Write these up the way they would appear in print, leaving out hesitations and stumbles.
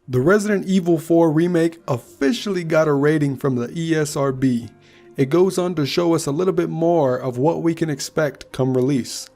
The Resident Evil 4 Remake officially got a rating from the ESRB. It goes on to show us a little bit more of what we can expect come release.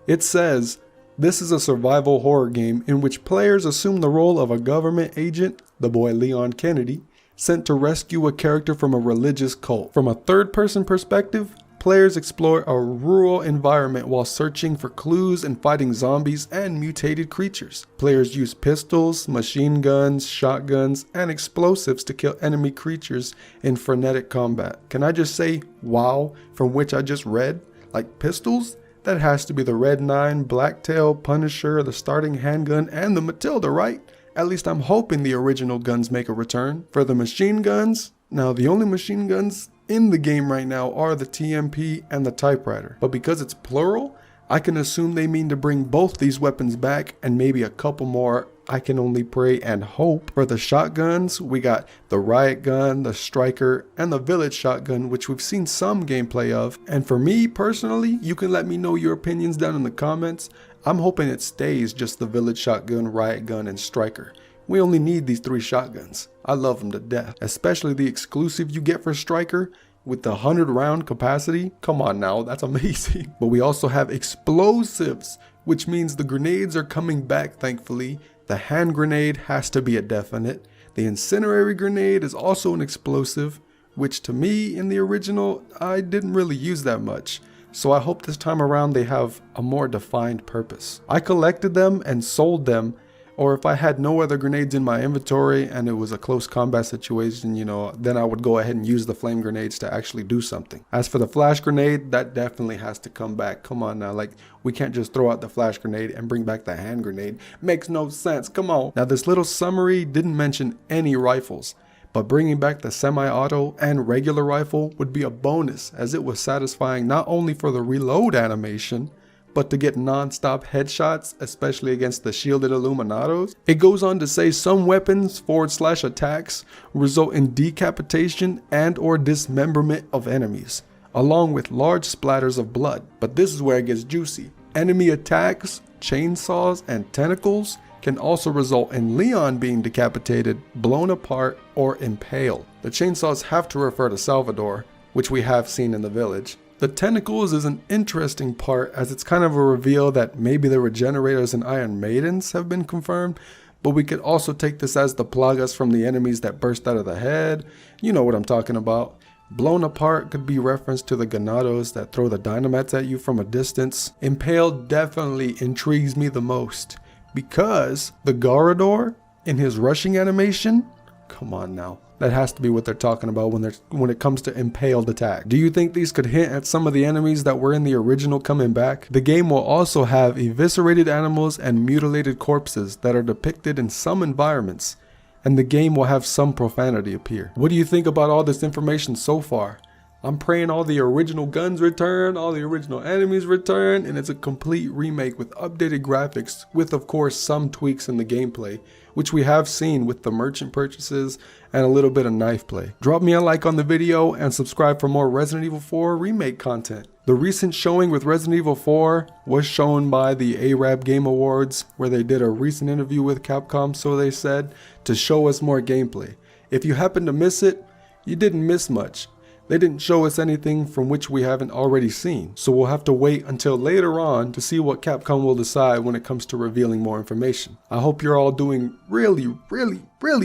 It says, this is a survival horror game in which players assume the role of a government agent, the boy Leon Kennedy, sent to rescue a character from a religious cult. From a third-person perspective, players explore a rural environment while searching for clues and fighting zombies and mutated creatures. Players use pistols, machine guns, shotguns, and explosives to kill enemy creatures in frenetic combat. Can I just say, wow, from which I just read? Like pistols? That has to be the Red 9, Blacktail, Punisher, the starting handgun, and the Matilda, right? At least I'm hoping the original guns make a return. For the machine guns, now the only machine guns in the game right now are the TMP and the typewriter, but because it's plural, I can assume they mean to bring both these weapons back and maybe a couple more. I can only pray and hope. For the shotguns, we got the riot gun, the striker, and the village shotgun, which we've seen some gameplay of. And for me personally, you can let me know your opinions down in the comments. I'm hoping it stays just the village shotgun, riot gun, and striker. We only need these 3 shotguns. I love them to death, especially the exclusive you get for striker with the 100 round capacity. Come on now, that's amazing. But we also have explosives, which means the grenades are coming back, thankfully. The hand grenade has to be a definite. The incendiary grenade is also an explosive, which to me in the original, I didn't really use that much. So I hope this time around they have a more defined purpose. I collected them and sold them, or if I had no other grenades in my inventory and it was a close combat situation, you know, then I would go ahead and use the flame grenades to actually do something. As for the flash grenade, that definitely has to come back. Come on now, like we can't just throw out the flash grenade and bring back the hand grenade. Makes no sense, come on. Now this little summary didn't mention any rifles, but bringing back the semi-auto and regular rifle would be a bonus, as it was satisfying not only for the reload animation, but to get non-stop headshots, especially against the shielded Illuminados. It goes on to say some weapons / attacks result in decapitation and or dismemberment of enemies, along with large splatters of blood. But this is where it gets juicy. Enemy attacks, chainsaws, and tentacles can also result in Leon being decapitated, blown apart, or impaled. The chainsaws have to refer to Salvador, which we have seen in the village. The tentacles is an interesting part, as it's kind of a reveal that maybe the regenerators and Iron Maidens have been confirmed, but we could also take this as the plagas from the enemies that burst out of the head. You know what I'm talking about. Blown apart could be reference to the ganados that throw the dynamites at you from a distance. Impaled definitely intrigues me the most, because the Garador in his rushing animation, come on now. That has to be what they're talking about when it comes to impaled attack. Do you think these could hint at some of the enemies that were in the original coming back? The game will also have eviscerated animals and mutilated corpses that are depicted in some environments, and the game will have some profanity appear. What do you think about all this information so far? I'm praying all the original guns return, all the original enemies return, and it's a complete remake with updated graphics, with of course some tweaks in the gameplay, which we have seen with the merchant purchases and a little bit of knife play. Drop me a like on the video and subscribe for more Resident Evil 4 Remake content. The recent showing with Resident Evil 4 was shown by the Arab Game Awards, where they did a recent interview with Capcom, so they said, to show us more gameplay. If you happen to miss it, you didn't miss much. They didn't show us anything from which we haven't already seen, so we'll have to wait until later on to see what Capcom will decide when it comes to revealing more information. I hope you're all doing really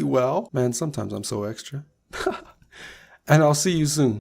well. Man, sometimes I'm so extra. And I'll see you soon.